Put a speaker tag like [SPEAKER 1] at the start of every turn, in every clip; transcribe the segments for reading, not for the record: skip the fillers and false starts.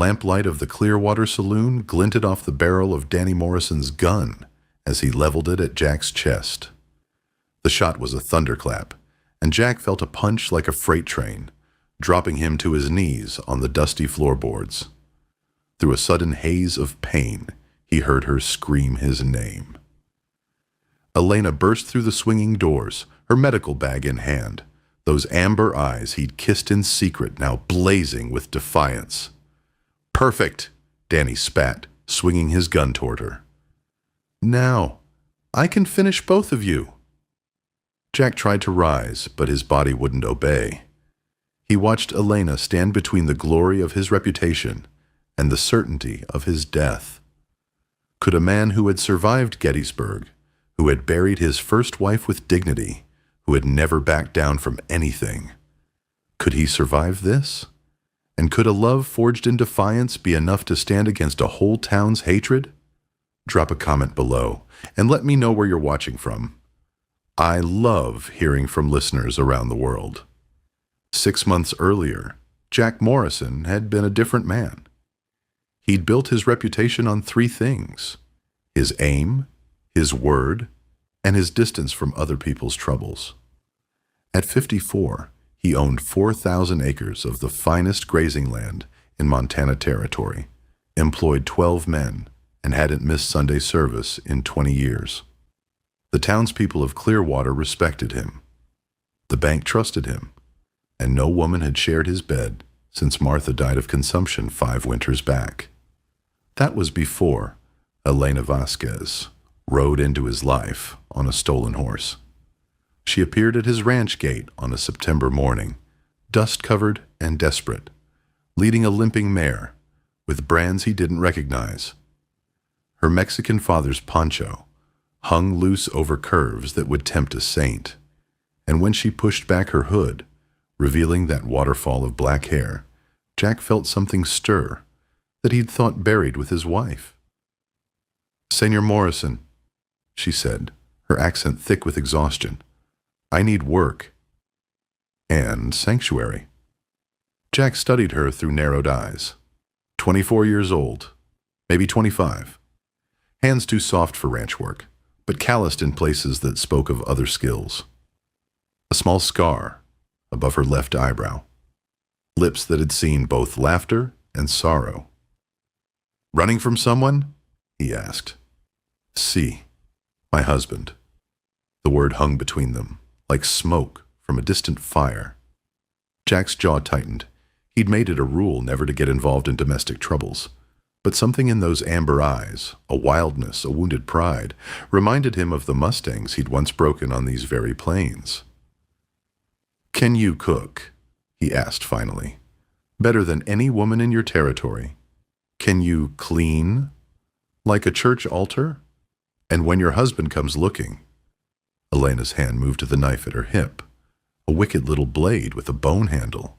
[SPEAKER 1] lamplight of the Clearwater Saloon glinted off the barrel of Danny Morrison's gun as he leveled it at Jack's chest. The shot was a thunderclap, and Jack felt a punch like a freight train, dropping him to his knees on the dusty floorboards. Through a sudden haze of pain, he heard her scream his name. Elena burst through the swinging doors, her medical bag in hand, those amber eyes he'd kissed in secret now blazing with defiance. "Perfect," Danny spat, swinging his gun toward her. "Now, I can finish both of you." Jack tried to rise, but his body wouldn't obey. He watched Elena stand between the glory of his reputation and the certainty of his death. Could a man who had survived Gettysburg, who had buried his first wife with dignity, who had never backed down from anything, could he survive this? And could a love forged in defiance be enough to stand against a whole town's hatred? Drop a comment below and let me know where you're watching from. I love hearing from listeners around the world. 6 months earlier, Jack Morrison had been a different man. He'd built his reputation on 3 things: his aim, his word, and his distance from other people's troubles. At 54, he owned 4,000 acres of the finest grazing land in Montana Territory, employed 12 men, and hadn't missed Sunday service in 20 years. The townspeople of Clearwater respected him. The bank trusted him, and no woman had shared his bed since Martha died of consumption 5 winters back. That was before Elena Vasquez rode into his life on a stolen horse. She appeared at his ranch gate on a September morning, dust-covered and desperate, leading a limping mare with brands he didn't recognize. Her Mexican father's poncho hung loose over curves that would tempt a saint, and when she pushed back her hood, revealing that waterfall of black hair, Jack felt something stir that he'd thought buried with his wife. "Senor Morrison," she said, her accent thick with exhaustion, "I need work and sanctuary." Jack studied her through narrowed eyes. 24 years old, maybe 25. Hands too soft for ranch work, but calloused in places that spoke of other skills. A small scar above her left eyebrow. Lips that had seen both laughter and sorrow. "Running from someone?" he asked. "Si, my husband." The word hung between them, like smoke from a distant fire. Jack's jaw tightened. He'd made it a rule never to get involved in domestic troubles. But something in those amber eyes, a wildness, a wounded pride, reminded him of the mustangs he'd once broken on these very plains. "Can you cook?" he asked finally. "Better than any woman in your territory. Can you clean? Like a church altar? And when your husband comes looking..." Elena's hand moved to the knife at her hip, a wicked little blade with a bone handle.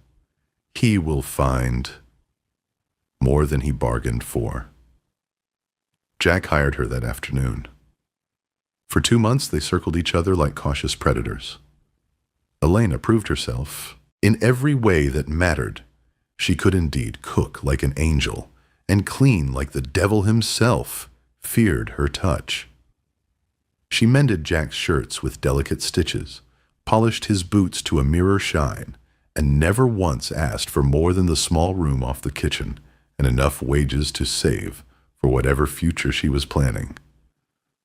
[SPEAKER 1] "He will find..." More than he bargained for. Jack hired her that afternoon. For 2 months they circled each other like cautious predators. Elena proved herself in every way that mattered. She could indeed cook like an angel, and clean like the devil himself feared her touch. She mended Jack's shirts with delicate stitches, polished his boots to a mirror shine, and never once asked for more than the small room off the kitchen and enough wages to save for whatever future she was planning.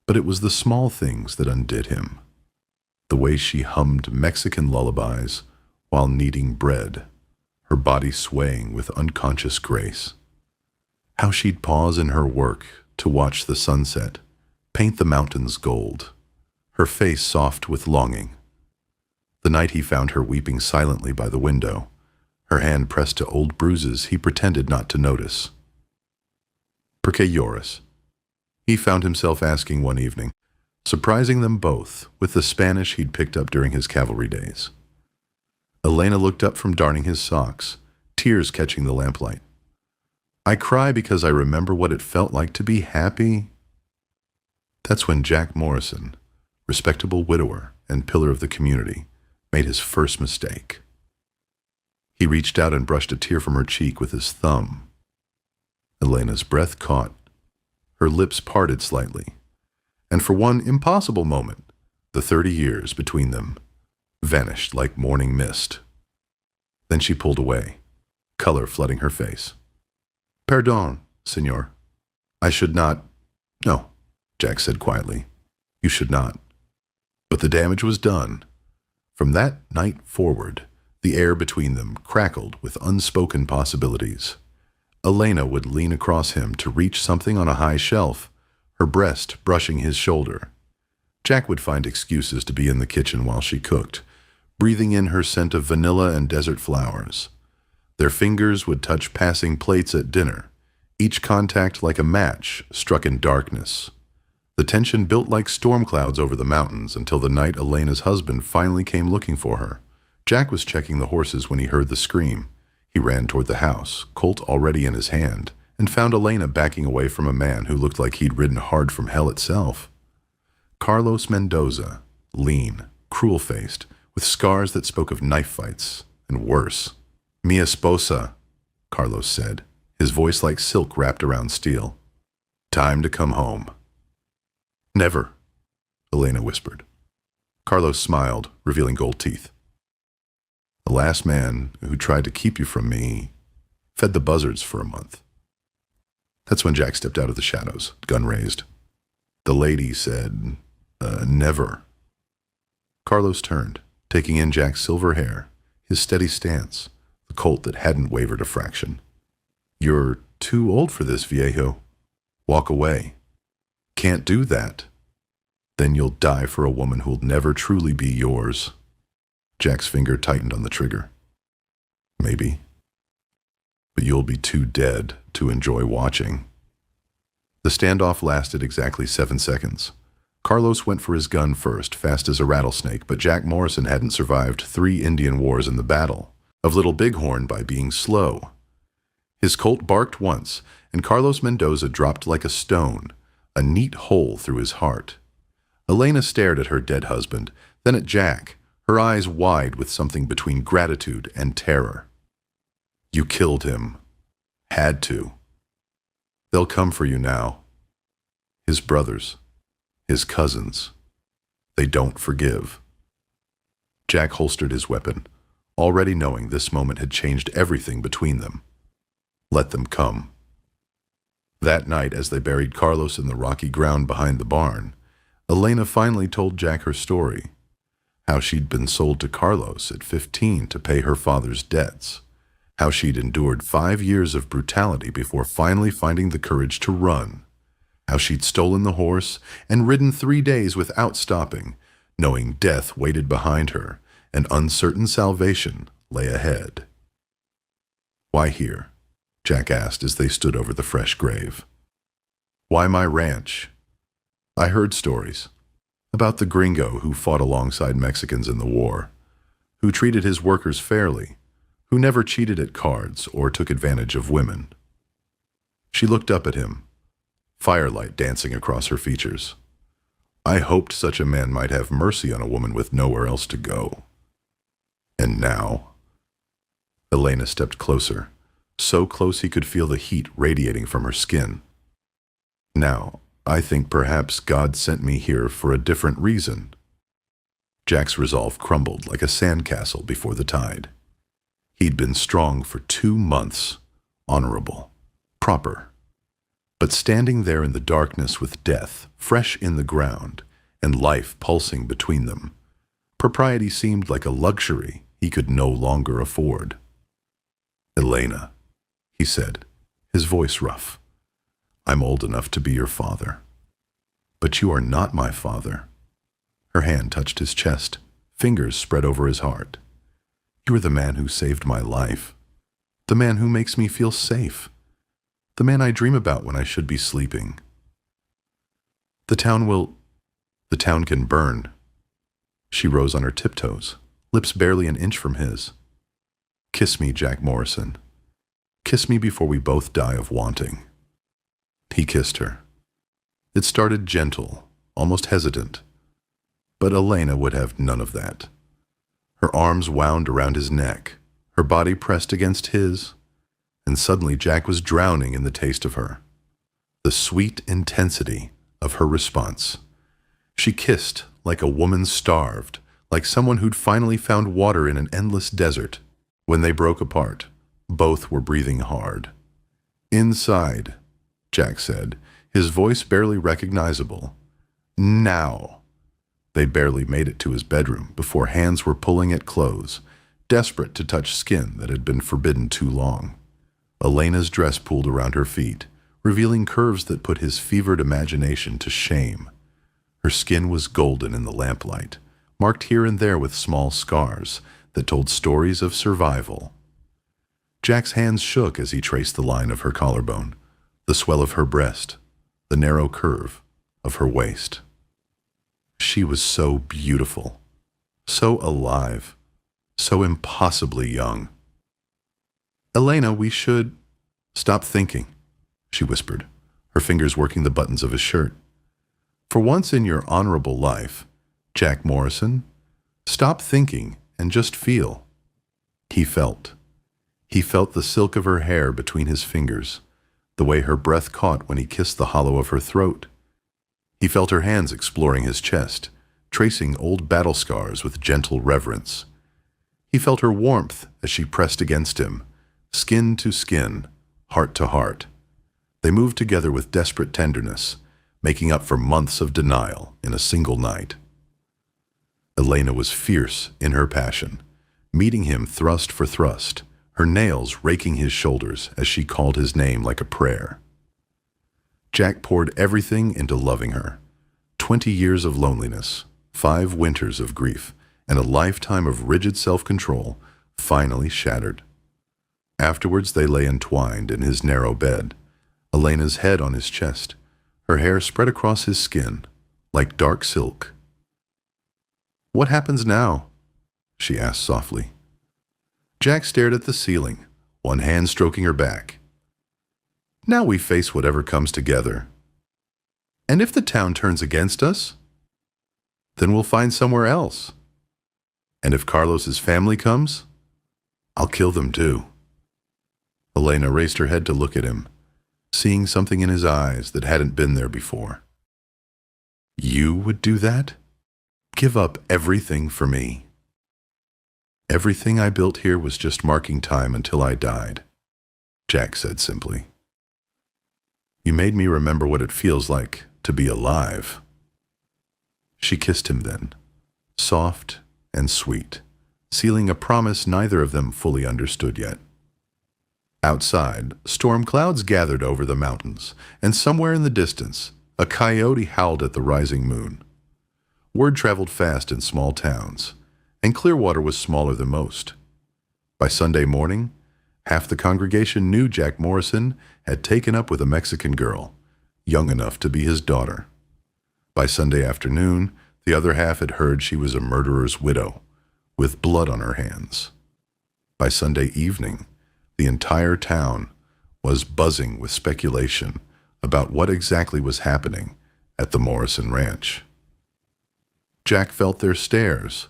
[SPEAKER 1] But it was the small things that undid him. The way she hummed Mexican lullabies while kneading bread, her body swaying with unconscious grace. How she'd pause in her work to watch the sunset, paint the mountains gold, her face soft with longing. The night he found her weeping silently by the window, her hand pressed to old bruises he pretended not to notice. "¿Por qué lloras?" he found himself asking one evening, surprising them both with the Spanish he'd picked up during his cavalry days. Elena looked up from darning his socks, tears catching the lamplight. "I cry because I remember what it felt like to be happy." That's when Jack Morrison, respectable widower and pillar of the community, made his first mistake. He reached out and brushed a tear from her cheek with his thumb. Elena's breath caught. Her lips parted slightly. And for one impossible moment, the 30 years between them vanished like morning mist. Then she pulled away, color flooding her face. Pardon, senor. I should not. No, Jack said quietly. You should not. But the damage was done. From that night forward, the air between them crackled with unspoken possibilities. Elena would lean across him to reach something on a high shelf, her breast brushing his shoulder. Jack would find excuses to be in the kitchen while she cooked, breathing in her scent of vanilla and desert flowers. Their fingers would touch passing plates at dinner, each contact like a match struck in darkness. The tension built like storm clouds over the mountains until the night Elena's husband finally came looking for her. Jack was checking the horses when he heard the scream. He ran toward the house, Colt already in his hand, and found Elena backing away from a man who looked like he'd ridden hard from hell itself. Carlos Mendoza, lean, cruel-faced, with scars that spoke of knife fights, and worse. Mi esposa, Carlos said, his voice like silk wrapped around steel. Time to come home. Never, Elena whispered. Carlos smiled, revealing gold teeth. The last man who tried to keep you from me fed the buzzards for a month. That's when Jack stepped out of the shadows, gun raised. The lady said, never. Carlos turned, taking in Jack's silver hair, his steady stance, the Colt that hadn't wavered a fraction. You're too old for this, viejo. Walk away. Can't do that. Then you'll die for a woman who'll never truly be yours. Jack's finger tightened on the trigger. Maybe. But you'll be too dead to enjoy watching. The standoff lasted exactly 7 seconds. Carlos went for his gun first, fast as a rattlesnake, but Jack Morrison hadn't survived 3 Indian wars in the battle of Little Bighorn by being slow. His Colt barked once, and Carlos Mendoza dropped like a stone, a neat hole through his heart. Elena stared at her dead husband, then at Jack, her eyes wide with something between gratitude and terror. You killed him. Had to. They'll come for you now. His brothers, his cousins. They don't forgive. Jack holstered his weapon, already knowing this moment had changed everything between them. Let them come. That night, as they buried Carlos in the rocky ground behind the barn, Elena finally told Jack her story, how she'd been sold to Carlos at 15 to pay her father's debts, how she'd endured 5 years of brutality before finally finding the courage to run, how she'd stolen the horse and ridden 3 days without stopping, knowing death waited behind her and uncertain salvation lay ahead. Why here? Jack asked as they stood over the fresh grave. Why my ranch? I heard stories about the gringo who fought alongside Mexicans in the war, who treated his workers fairly, who never cheated at cards or took advantage of women. She looked up at him, firelight dancing across her features. I hoped such a man might have mercy on a woman with nowhere else to go. And now? Elena stepped closer, so close he could feel the heat radiating from her skin. Now, I think perhaps God sent me here for a different reason. Jack's resolve crumbled like a sandcastle before the tide. He'd been strong for 2 months, honorable, proper. But standing there in the darkness with death fresh in the ground and life pulsing between them, propriety seemed like a luxury he could no longer afford. Elena, he said, his voice rough. I'm old enough to be your father. But you are not my father. Her hand touched his chest, fingers spread over his heart. You are the man who saved my life. The man who makes me feel safe. The man I dream about when I should be sleeping. The town can burn. She rose on her tiptoes, lips barely an inch from his. Kiss me, Jack Morrison. Kiss me before we both die of wanting. He kissed her. It started gentle, almost hesitant. But Elena would have none of that. Her arms wound around his neck, her body pressed against his, and suddenly Jack was drowning in the taste of her. The sweet intensity of her response. She kissed like a woman starved, like someone who'd finally found water in an endless desert. When they broke apart, both were breathing hard. "Inside," Jack said, his voice barely recognizable. "Now." They barely made it to his bedroom before hands were pulling at clothes, desperate to touch skin that had been forbidden too long. Elena's dress pulled around her feet, revealing curves that put his fevered imagination to shame. Her skin was golden in the lamplight, marked here and there with small scars that told stories of survival. Jack's hands shook as he traced the line of her collarbone, the swell of her breast, the narrow curve of her waist. She was so beautiful, so alive, so impossibly young. "Elena, we should—" "Stop thinking," she whispered, her fingers working the buttons of his shirt. "For once in your honorable life, Jack Morrison, stop thinking and just feel." He felt. He felt the silk of her hair between his fingers, the way her breath caught when he kissed the hollow of her throat. He felt her hands exploring his chest, tracing old battle scars with gentle reverence. He felt her warmth as she pressed against him, skin to skin, heart to heart. They moved together with desperate tenderness, making up for months of denial in a single night. Elena was fierce in her passion, meeting him thrust for thrust, her nails raking his shoulders as she called his name like a prayer. Jack poured everything into loving her. 20 years of loneliness, 5 winters of grief, and a lifetime of rigid self-control finally shattered. Afterwards they lay entwined in his narrow bed, Elena's head on his chest, her hair spread across his skin like dark silk. "What happens now?" she asked softly. Jack stared at the ceiling, one hand stroking her back. "Now we face whatever comes together. And if the town turns against us, then we'll find somewhere else. And if Carlos's family comes, I'll kill them too." Elena raised her head to look at him, seeing something in his eyes that hadn't been there before. "You would do that? Give up everything for me?" "Everything I built here was just marking time until I died," Jack said simply. "You made me remember what it feels like to be alive." She kissed him then, soft and sweet, sealing a promise neither of them fully understood yet. Outside, storm clouds gathered over the mountains, and somewhere in the distance, a coyote howled at the rising moon. Word traveled fast in small towns, and Clearwater was smaller than most. By Sunday morning, half the congregation knew Jack Morrison had taken up with a Mexican girl, young enough to be his daughter. By Sunday afternoon, the other half had heard she was a murderer's widow, with blood on her hands. By Sunday evening, the entire town was buzzing with speculation about what exactly was happening at the Morrison Ranch. Jack felt their stares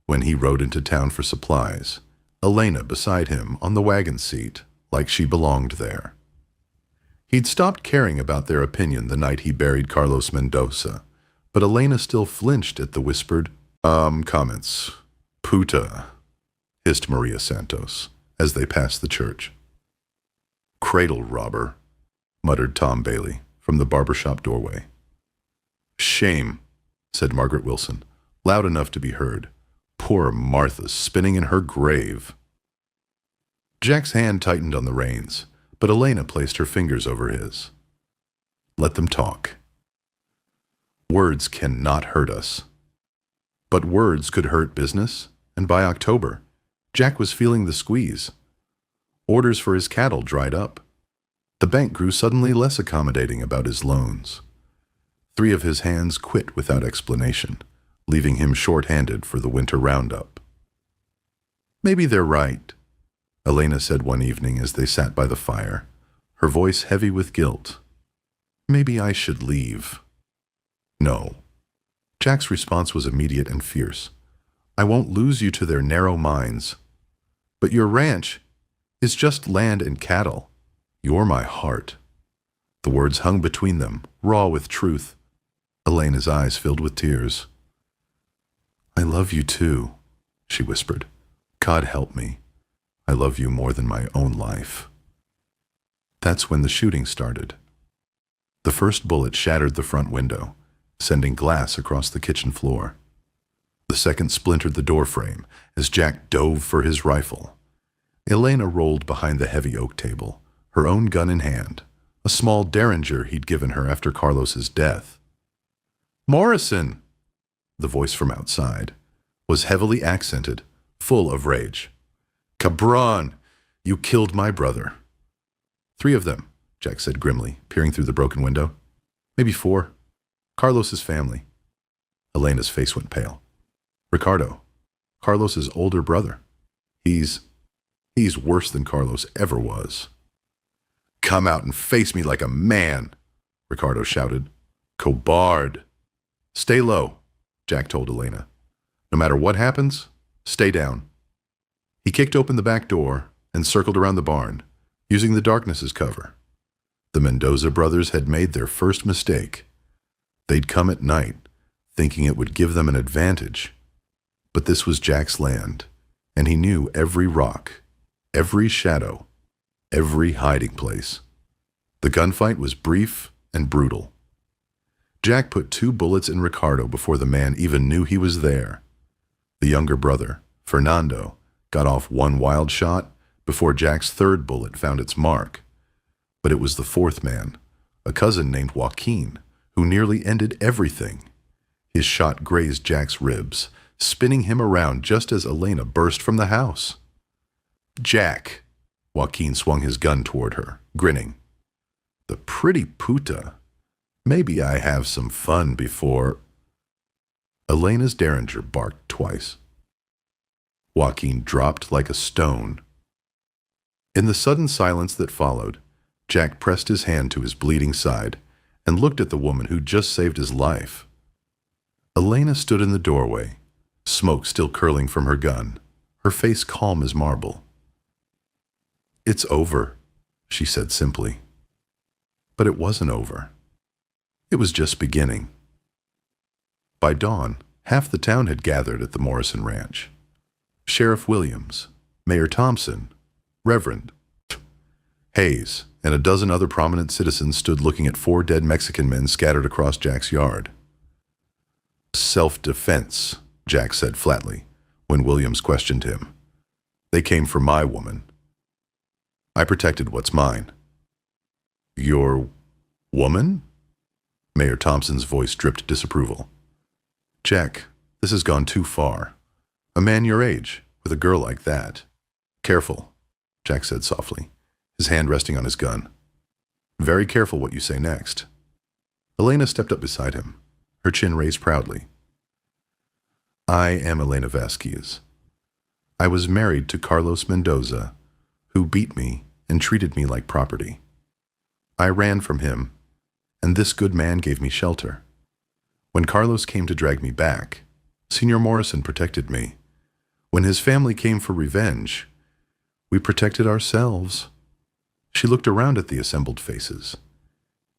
[SPEAKER 1] when he rode into town for supplies, Elena beside him on the wagon seat like she belonged there. He'd stopped caring about their opinion the night he buried Carlos Mendoza, but Elena still flinched at the whispered, comments. "Puta," hissed Maria Santos as they passed the church. "Cradle robber," muttered Tom Bailey from the barbershop doorway. "Shame," said Margaret Wilson, loud enough to be heard. "Poor Martha spinning in her grave." Jack's hand tightened on the reins, but Elena placed her fingers over his. "Let them talk. Words cannot hurt us." But words could hurt business, and by October, Jack was feeling the squeeze. Orders for his cattle dried up. The bank grew suddenly less accommodating about his loans. 3 of his hands quit without explanation, leaving him short-handed for the winter roundup. "Maybe they're right," Elena said one evening as they sat by the fire, her voice heavy with guilt. "Maybe I should leave." "No." Jack's response was immediate and fierce. "I won't lose you to their narrow minds. But your ranch, is just land and cattle. You're my heart." The words hung between them, raw with truth. Elena's eyes filled with tears. "I love you too," she whispered. "God help me. I love you more than my own life." That's when the shooting started. The first bullet shattered the front window, sending glass across the kitchen floor. The second splintered the door frame as Jack dove for his rifle. Elena rolled behind the heavy oak table, her own gun in hand, a small Derringer he'd given her after Carlos's death. "Morrison!" The voice from outside was heavily accented, full of rage. "Cabron! You killed my brother." "3 of them," Jack said grimly, peering through the broken window. "Maybe 4. Carlos's family." Elena's face went pale. "Ricardo, Carlos's older brother. He's worse than Carlos ever was." "Come out and face me like a man," Ricardo shouted. "Cobard." "Stay low," Jack told Elena. "No matter what happens, stay down." He kicked open the back door and circled around the barn, using the darkness as cover. The Mendoza brothers had made their first mistake. They'd come at night, thinking it would give them an advantage. But this was Jack's land, and he knew every rock, every shadow, every hiding place. The gunfight was brief and brutal. Jack put 2 bullets in Ricardo before the man even knew he was there. The younger brother, Fernando, got off 1 wild shot before Jack's 3rd bullet found its mark. But it was the 4th man, a cousin named Joaquin, who nearly ended everything. His shot grazed Jack's ribs, spinning him around just as Elena burst from the house. "Jack!" Joaquin swung his gun toward her, grinning. "The pretty puta. Maybe I have some fun before—" Elena's Derringer barked twice. Joaquin dropped like a stone. In the sudden silence that followed, Jack pressed his hand to his bleeding side and looked at the woman who'd just saved his life. Elena stood in the doorway, smoke still curling from her gun, her face calm as marble. "It's over," she said simply. But it wasn't over. It was just beginning. By dawn, half the town had gathered at the Morrison Ranch. Sheriff Williams, Mayor Thompson, Reverend Hayes, and a dozen other prominent citizens stood looking at 4 dead Mexican men scattered across Jack's yard. "Self-defense," Jack said flatly, when Williams questioned him. "They came for my woman. I protected what's mine." "Your woman?" Mayor Thompson's voice dripped disapproval. "Jack, this has gone too far. A man your age, with a girl like that." "Careful," Jack said softly, his hand resting on his gun. "Very careful what you say next." Elena stepped up beside him, her chin raised proudly. "I am Elena Vasquez. I was married to Carlos Mendoza, who beat me and treated me like property. I ran from him, and this good man gave me shelter. When Carlos came to drag me back, Senor Morrison protected me. When his family came for revenge, we protected ourselves." She looked around at the assembled faces.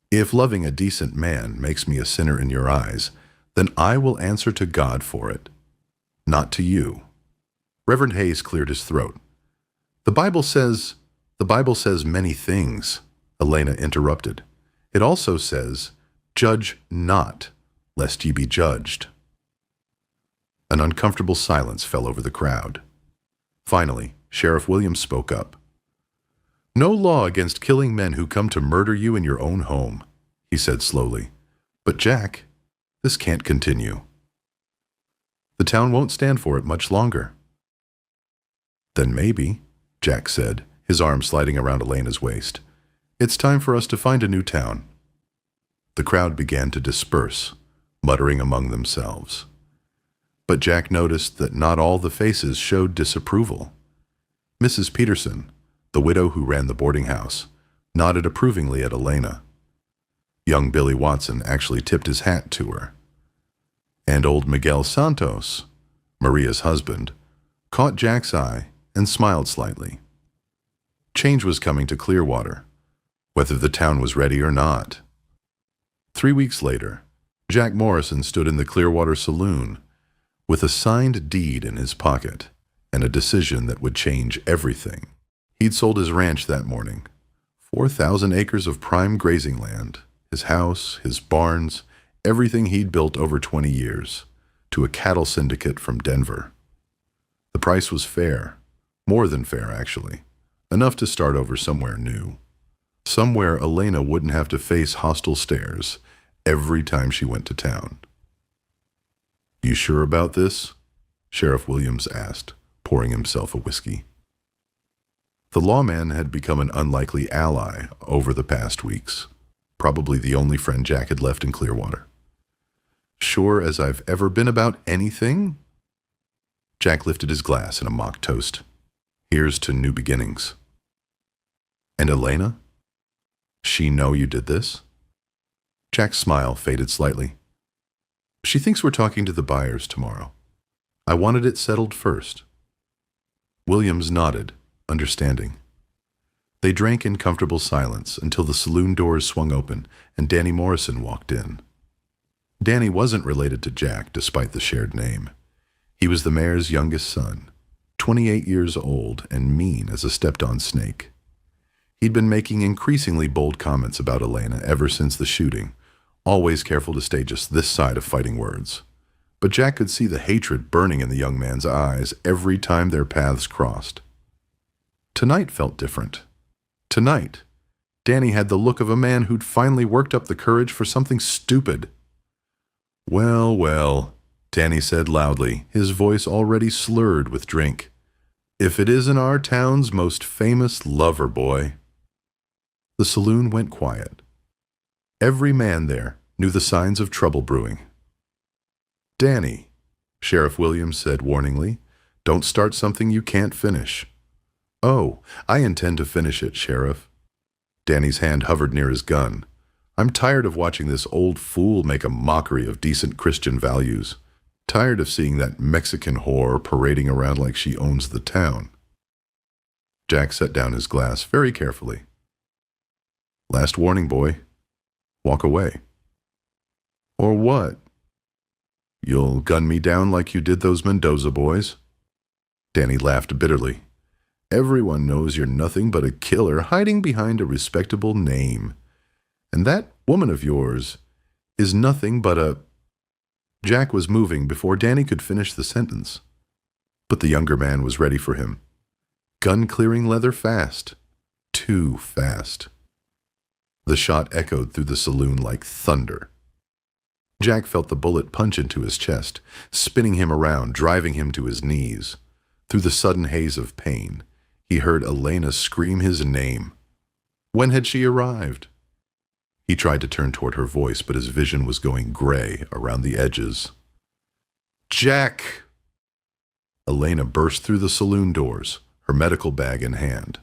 [SPEAKER 1] "If loving a decent man makes me a sinner in your eyes, then I will answer to God for it, not to you." Reverend Hayes cleared his throat. The Bible says many things," Elena interrupted. "It also says, 'Judge not, lest ye be judged.'" An uncomfortable silence fell over the crowd. Finally, Sheriff Williams spoke up. "No law against killing men who come to murder you in your own home," he said slowly. "But Jack, this can't continue. The town won't stand for it much longer." "Then maybe," Jack said, his arm sliding around Elena's waist, "it's time for us to find a new town." The crowd began to disperse, muttering among themselves. But Jack noticed that not all the faces showed disapproval. Mrs. Peterson, the widow who ran the boarding house, nodded approvingly at Elena. Young Billy Watson actually tipped his hat to her. And old Miguel Santos, Maria's husband, caught Jack's eye and smiled slightly. Change was coming to Clearwater, whether the town was ready or not. 3 weeks later, Jack Morrison stood in the Clearwater saloon with a signed deed in his pocket and a decision that would change everything. He'd sold his ranch that morning, 4,000 acres of prime grazing land, his house, his barns, everything he'd built over 20 years, to a cattle syndicate from Denver. The price was fair, more than fair actually, enough to start over somewhere new. Somewhere Elena wouldn't have to face hostile stares every time she went to town. "You sure about this?" Sheriff Williams asked, pouring himself a whiskey. The lawman had become an unlikely ally over the past weeks, probably the only friend Jack had left in Clearwater. "Sure as I've ever been about anything?" Jack lifted his glass in a mock toast. "Here's to new beginnings." "And Elena? She know you did this?" Jack's smile faded slightly. "She thinks we're talking to the buyers tomorrow. I wanted it settled first." Williams nodded, understanding. They drank in comfortable silence until the saloon doors swung open and Danny Morrison walked in. Danny wasn't related to Jack, despite the shared name. He was the mayor's youngest son, 28 years old and mean as a stepped-on snake. He'd been making increasingly bold comments about Elena ever since the shooting, always careful to stay just this side of fighting words. But Jack could see the hatred burning in the young man's eyes every time their paths crossed. Tonight felt different. Tonight, Danny had the look of a man who'd finally worked up the courage for something stupid. "Well, well," Danny said loudly, his voice already slurred with drink. "If it isn't our town's most famous lover boy." The saloon went quiet. Every man there knew the signs of trouble brewing. "Danny," Sheriff Williams said warningly, "don't start something you can't finish." "Oh, I intend to finish it, Sheriff." Danny's hand hovered near his gun. "I'm tired of watching this old fool make a mockery of decent Christian values. Tired of seeing that Mexican whore parading around like she owns the town." Jack set down his glass very carefully. "Last warning, boy. Walk away." "Or what? You'll gun me down like you did those Mendoza boys?" Danny laughed bitterly. "Everyone knows you're nothing but a killer hiding behind a respectable name. And that woman of yours is nothing but a—" Jack was moving before Danny could finish the sentence. But the younger man was ready for him. Gun clearing leather fast. Too fast. The shot echoed through the saloon like thunder. Jack felt the bullet punch into his chest, spinning him around, driving him to his knees. Through the sudden haze of pain, he heard Elena scream his name. When had she arrived? He tried to turn toward her voice, but his vision was going gray around the edges. "Jack!" Elena burst through the saloon doors, her medical bag in hand.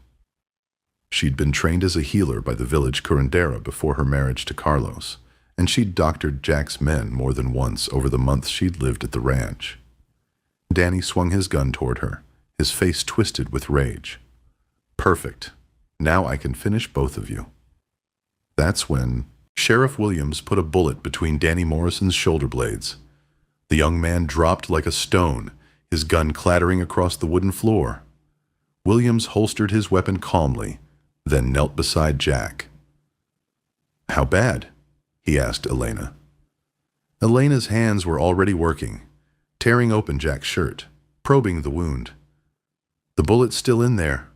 [SPEAKER 1] She'd been trained as a healer by the village curandera before her marriage to Carlos, and she'd doctored Jack's men more than once over the months she'd lived at the ranch. Danny swung his gun toward her, his face twisted with rage. "Perfect. Now I can finish both of you." That's when Sheriff Williams put a bullet between Danny Morrison's shoulder blades. The young man dropped like a stone, his gun clattering across the wooden floor. Williams holstered his weapon calmly, then knelt beside Jack. "How bad?" he asked Elena. Elena's hands were already working, tearing open Jack's shirt, probing the wound. "The bullet's still in there.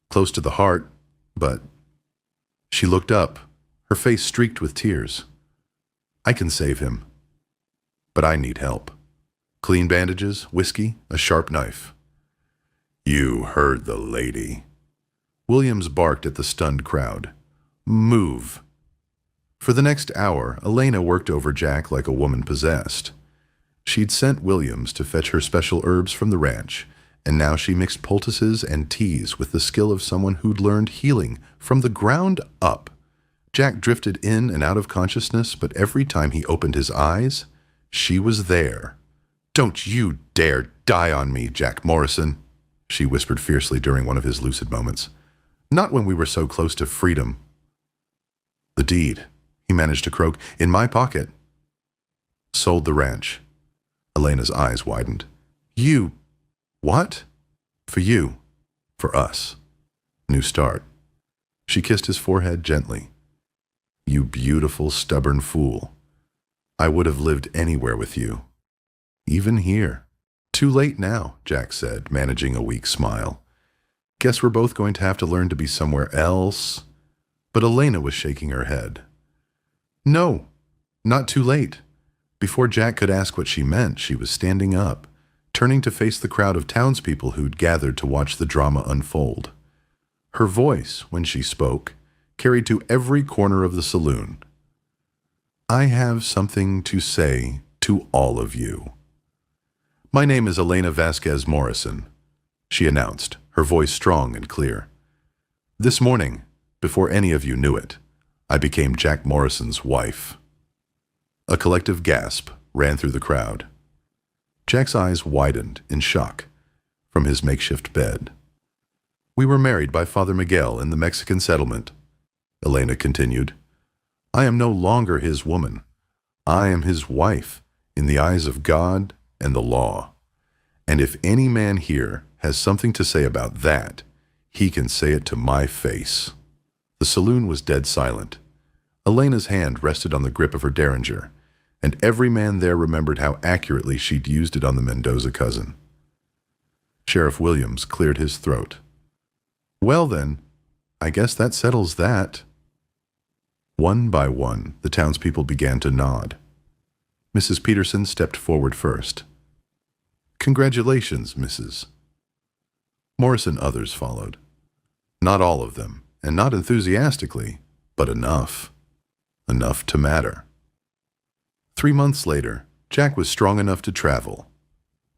[SPEAKER 1] Close to the heart, but—" She looked up, her face streaked with tears. "I can save him. But I need help. Clean bandages, whiskey, a sharp knife." "You heard the lady." Williams barked at the stunned crowd. "Move." For the next hour, Elena worked over Jack like a woman possessed. She'd sent Williams to fetch her special herbs from the ranch, and now she mixed poultices and teas with the skill of someone who'd learned healing from the ground up. Jack drifted in and out of consciousness, but every time he opened his eyes, she was there. "Don't you dare die on me, Jack Morrison," she whispered fiercely during one of his lucid moments. Not when we were so close to freedom. The deed, he managed to croak, in my pocket. Sold the ranch. Elena's eyes widened. You? What? For you. For us. New start. She kissed his forehead gently. You beautiful, stubborn fool. I would have lived anywhere with you. Even here. Too late now, Jack said, managing a weak smile. Guess we're both going to have to learn to be somewhere else. But Elena was shaking her head. No, not too late. Before Jack could ask what she meant, she was standing up, turning to face the crowd of townspeople who'd gathered to watch the drama unfold. Her voice, when she spoke, carried to every corner of the saloon. I have something to say to all of you. My name is Elena Vasquez Morrison, she announced, her voice strong and clear. This morning, before any of you knew it, I became Jack Morrison's wife. A collective gasp ran through the crowd. Jack's eyes widened in shock from his makeshift bed. We were married by Father Miguel in the Mexican settlement, Elena continued. I am no longer his woman. I am his wife in the eyes of God and the law. And if any man here has something to say about that, he can say it to my face. The saloon was dead silent. Elena's hand rested on the grip of her derringer, and every man there remembered how accurately she'd used it on the Mendoza cousin. Sheriff Williams cleared his throat. Well then, I guess that settles that. One by one, the townspeople began to nod. Mrs. Peterson stepped forward first. Congratulations, Mrs. Morrison others followed. Not all of them, and not enthusiastically, but enough. Enough to matter. 3 months later, Jack was strong enough to travel.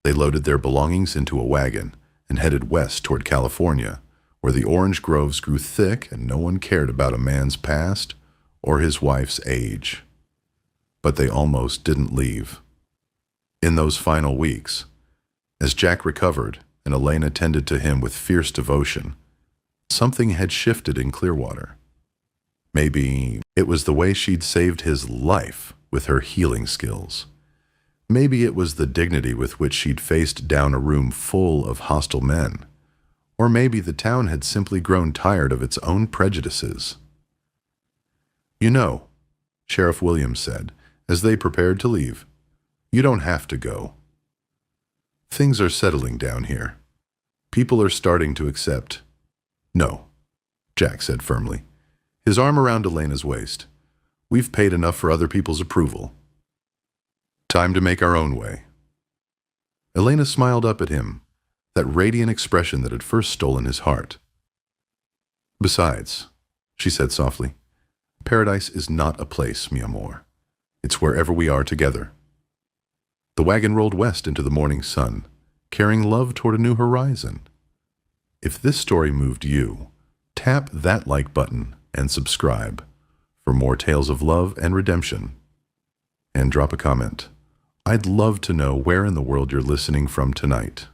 [SPEAKER 1] They loaded their belongings into a wagon and headed west toward California, where the orange groves grew thick and no one cared about a man's past or his wife's age. But they almost didn't leave. In those final weeks, as Jack recovered and Elena tended to him with fierce devotion, something had shifted in Clearwater. Maybe it was the way she'd saved his life with her healing skills. Maybe it was the dignity with which she'd faced down a room full of hostile men. Or maybe the town had simply grown tired of its own prejudices. You know, Sheriff Williams said, as they prepared to leave, you don't have to go. Things are settling down here. People are starting to accept. No, Jack said firmly, his arm around Elena's waist. We've paid enough for other people's approval. Time to make our own way. Elena smiled up at him, that radiant expression that had first stolen his heart. Besides, she said softly, paradise is not a place, mi amor. It's wherever we are together. The wagon rolled west into the morning sun, carrying love toward a new horizon. If this story moved you, tap that like button and subscribe for more tales of love and redemption. And drop a comment. I'd love to know where in the world you're listening from tonight.